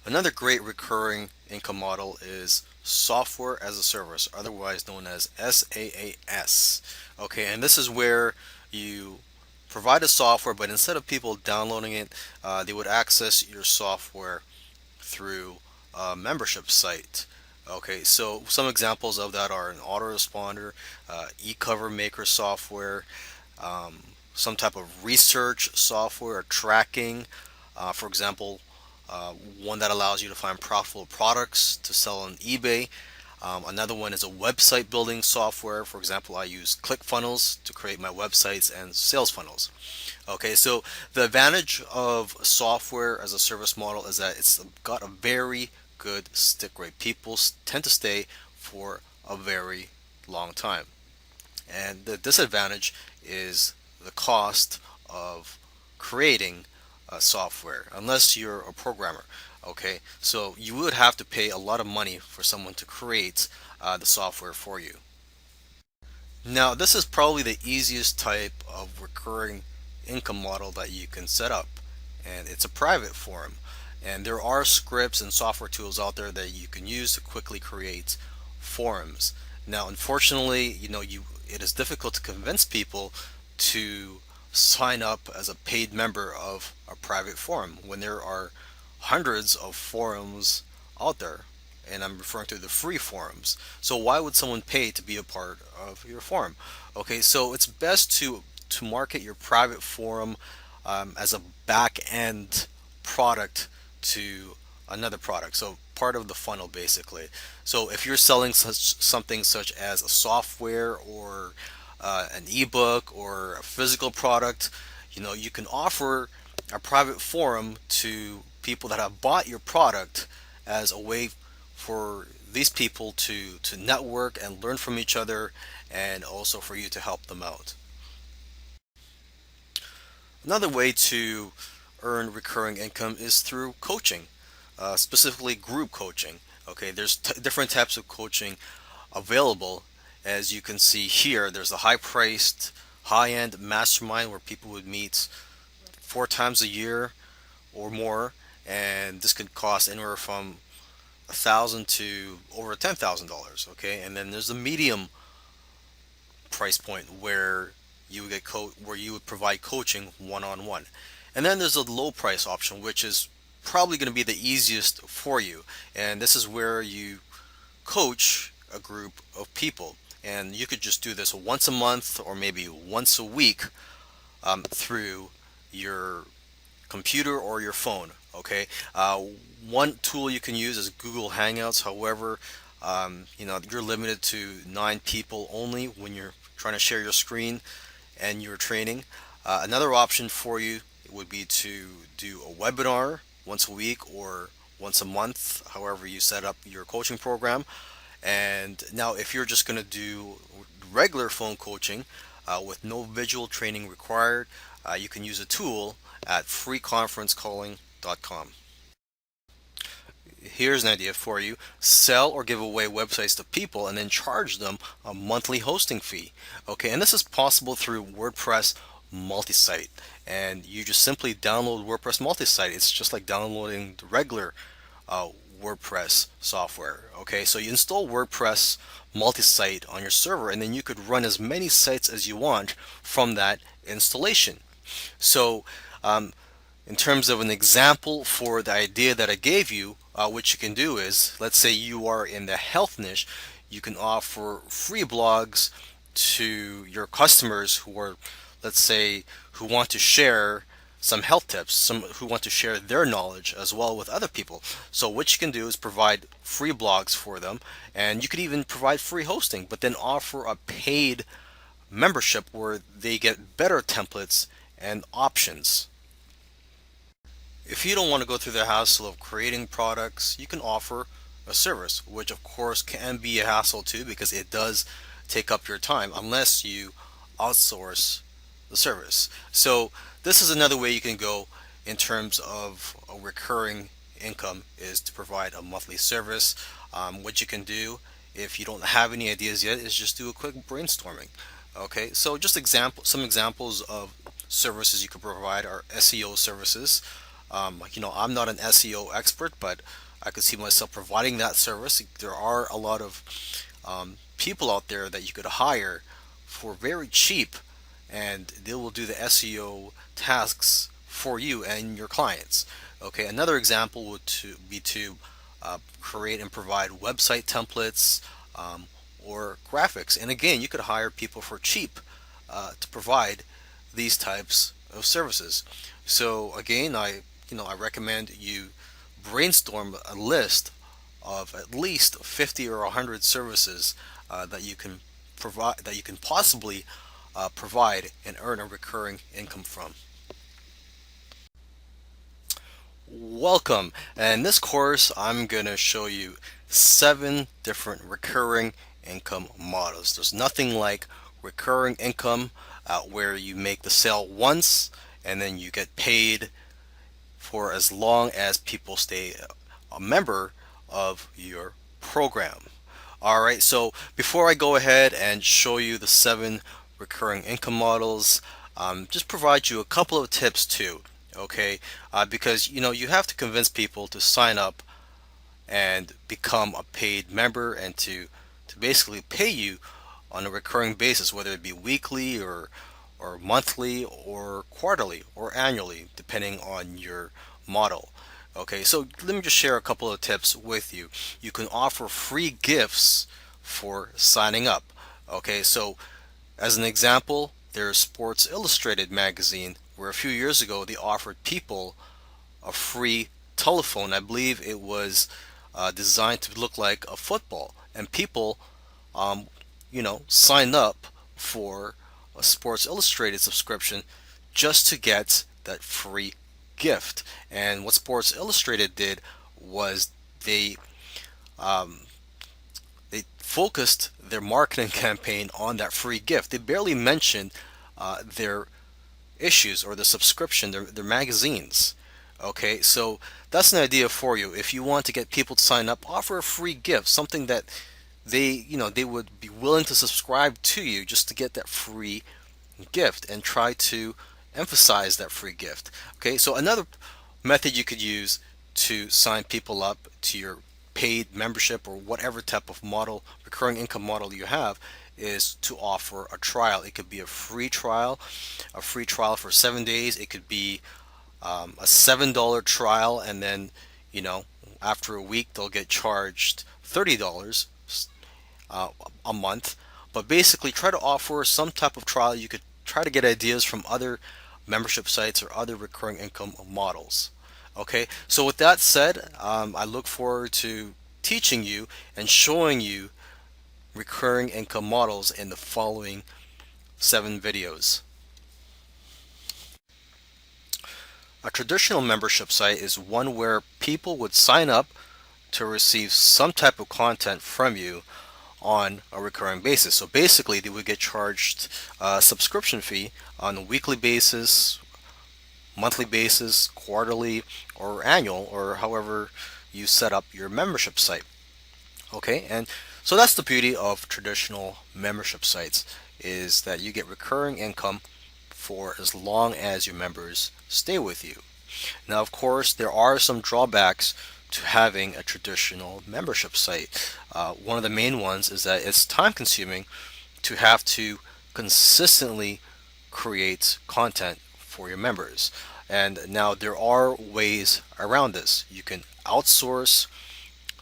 Another great recurring income model is software as a service, otherwise known as SaaS. Okay, and this is where you provide a software, but instead of people downloading it, they would access your software through a membership site. Okay, so some examples of that are an autoresponder, e-cover maker software, some type of research software or tracking. For example, one that allows you to find profitable products to sell on eBay. Another one is a website building software. For example, I use ClickFunnels to create my websites and sales funnels. Okay, so the advantage of software as a service model is that it's got a very good stick rate. People tend to stay for a very long time. And the disadvantage is the cost of creating software, unless you're a programmer. Okay, so you would have to pay a lot of money for someone to create the software for you. Now, this is probably the easiest type of recurring income model that you can set up, and it's a private forum. And there are scripts and software tools out there that you can use to quickly create forums. Now, unfortunately, it is difficult to convince people to sign up as a paid member of a private forum when there are hundreds of forums out there, and I'm referring to the free forums. So why would someone pay to be a part of your forum? Okay, so it's best to market your private forum as a back end product to another product. So part of the funnel basically. So if you're selling something such as a software or an ebook or a physical product, you can offer a private forum to people that have bought your product as a way for these people to network and learn from each other, and also for you to help them out. Another way to earn recurring income is through coaching, specifically group coaching. Okay, there's different types of coaching available. As you can see here, there's a high-priced, high-end mastermind where people would meet 4 times a year or more, and this could cost anywhere from $1,000 to over $10,000. Okay, and then there's a medium price point where you would where you would provide coaching one-on-one, and then there's a low price option, which is probably going to be the easiest for you, and this is where you coach a group of people, and you could just do this once a month or maybe once a week through your computer or your phone. Okay, one tool you can use is Google Hangouts. However, you're limited to 9 people only when you're trying to share your screen and you're training. Another option for you would be to do a webinar once a week or once a month, however you set up your coaching program. And now, if you're just going to do regular phone coaching with no visual training required, you can use a tool at freeconferencecalling.com. Here's an idea for you: sell or give away websites to people and then charge them a monthly hosting fee. Okay, and this is possible through WordPress multi-site. And you just simply download WordPress multi-site. It's just like downloading the regular uh, WordPress software. Okay, so you install WordPress multi-site on your server, and then you could run as many sites as you want from that installation. So, in terms of an example for the idea that I gave you, what you can do is, let's say you are in the health niche, you can offer free blogs to your customers who are, let's say, who want to share some health tips, some who want to share their knowledge as well with other people. So what you can do is provide free blogs for them, and you could even provide free hosting, but then offer a paid membership where they get better templates and options. If you don't want to go through the hassle of creating products, you can offer a service, which of course can be a hassle too because it does take up your time unless you outsource the service. So this is another way you can go in terms of a recurring income, is to provide a monthly service. What you can do if you don't have any ideas yet is just do a quick brainstorming. Okay, so just some examples of services you could provide are SEO services, I'm not an SEO expert, but I could see myself providing that service. There are a lot of people out there that you could hire for very cheap, and they will do the SEO tasks for you and your clients. Okay, another example would be to create and provide website templates, or graphics. And again, you could hire people for cheap to provide these types of services. So again, I recommend you brainstorm a list of at least 50 or 100 services that you can provide, that you can possibly provide and earn a recurring income from. Welcome. In this course, I'm going to show you 7 different recurring income models. There's nothing like recurring income where you make the sale once and then you get paid for as long as people stay a member of your program. All right, so before I go ahead and show you the 7 recurring income models, just provide you a couple of tips too. Okay, because you have to convince people to sign up and become a paid member and to basically pay you on a recurring basis, whether it be weekly or monthly or quarterly or annually, depending on your model. Okay, so let me just share a couple of tips with you. You can offer free gifts for signing up. Okay, so as an example, there's Sports Illustrated magazine, where a few years ago they offered people a free telephone. I believe it was designed to look like a football, and people, signed up for a Sports Illustrated subscription just to get that free gift. And what Sports Illustrated did was they um, they focused their marketing campaign on that free gift. They barely mentioned their issues or the subscription, their magazines. Okay, so that's an idea for you. If you want to get people to sign up, offer a free gift, something that they would be willing to subscribe to you just to get that free gift, and try to emphasize that free gift. Okay, so another method you could use to sign people up to your paid membership or whatever type of model, recurring income model you have, is to offer a trial. It could be a free trial for 7 days. It could be a $7 trial, and then you know after a week they'll get charged $30 uh, a month. But basically, try to offer some type of trial. You could try to get ideas from other membership sites or other recurring income models. Okay, so with that said, I look forward to teaching you and showing you recurring income models in the following 7 videos. A traditional membership site is one where people would sign up to receive some type of content from you on a recurring basis. So basically, they would get charged a subscription fee on a weekly basis, monthly basis, quarterly, or annual, or however you set up your membership site. Okay, and so that's the beauty of traditional membership sites, is that you get recurring income for as long as your members stay with you. Now, of course, there are some drawbacks to having a traditional membership site. One of the main ones is that it's time consuming to have to consistently create content for your members. And now there are ways around this. You can outsource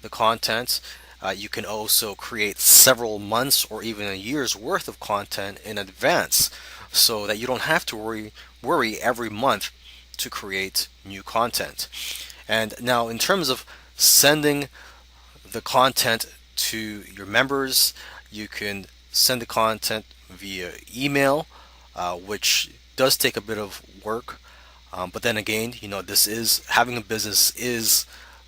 the content. You can also create several months or even a year's worth of content in advance, so that you don't have to worry every month to create new content. And now, in terms of sending the content to your members, you can send the content via email, which does take a bit of work. But then again, this is having a business is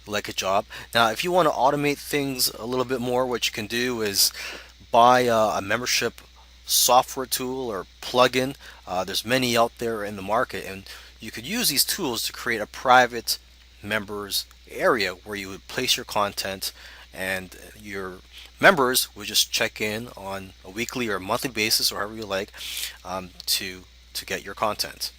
like a job. Now, if you want to automate things a little bit more, what you can do is buy a membership software tool or plugin. There's many out there in the market, and you could use these tools to create a private members area where you would place your content, and your members would just check in on a weekly or monthly basis, or however you like, to get your content.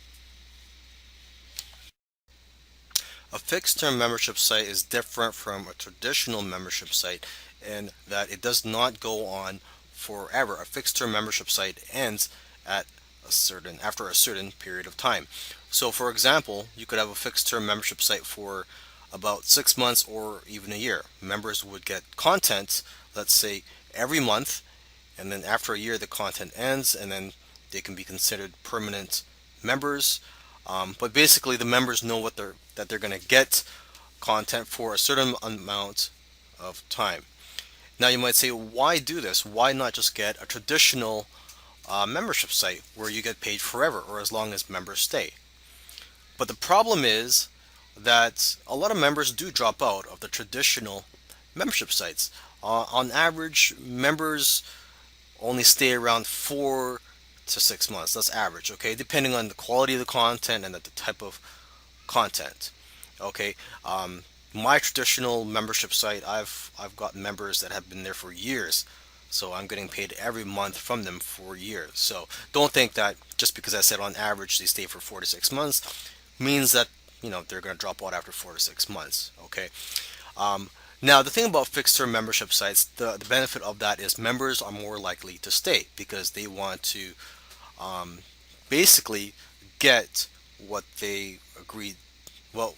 A fixed term membership site is different from a traditional membership site in that it does not go on forever. A fixed term membership site ends at after a certain period of time. So for example, you could have a fixed term membership site for about 6 months or even a year. Members would get content, let's say every month, and then after a year the content ends, and then they can be considered permanent members. But basically, the members know that they're going to get content for a certain amount of time. Now, you might say, why do this? Why not just get a traditional membership site where you get paid forever or as long as members stay? But the problem is that a lot of members do drop out of the traditional membership sites. On average, members only stay around 4 to 6 months. That's average, okay? Depending on the quality of the content and the type of content. Okay, my traditional membership site, I've got members that have been there for years, so I'm getting paid every month from them for years. So don't think that just because I said on average they stay for 4 to 6 months means that they're going to drop out after 4 to 6 months. Okay. Um, Now, the thing about fixed term membership sites, the benefit of that is members are more likely to stay because they want to um, basically get what they agreed, well,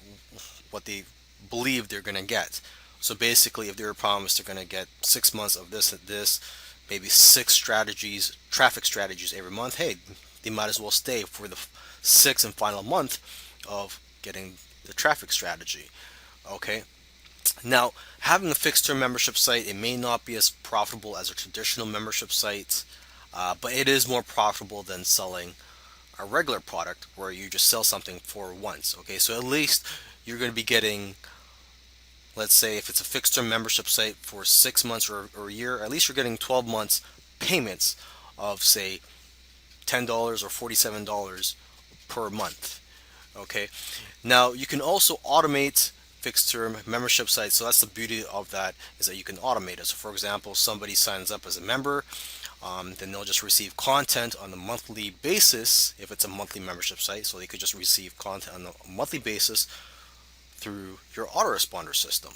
what they believe they're going to get. So basically, if they were promised they're going to get 6 months of this and this, maybe six strategies, traffic strategies every month, hey, they might as well stay for the sixth and final month of getting the traffic strategy. Okay. Now, having a fixed term membership site, it may not be as profitable as a traditional membership site, but it is more profitable than selling a regular product where you just sell something for once. Okay, so at least you're going to be getting, let's say, if it's a fixed term membership site for 6 months or a year, at least you're getting 12 months payments of, say, $10 or $47 per month. Okay, now you can also automate fixed term membership sites. So that's the beauty of that, is that you can automate it. So for example, somebody signs up as a member, then they'll just receive content on a monthly basis if it's a monthly membership site. So they could just receive content on a monthly basis through your autoresponder system.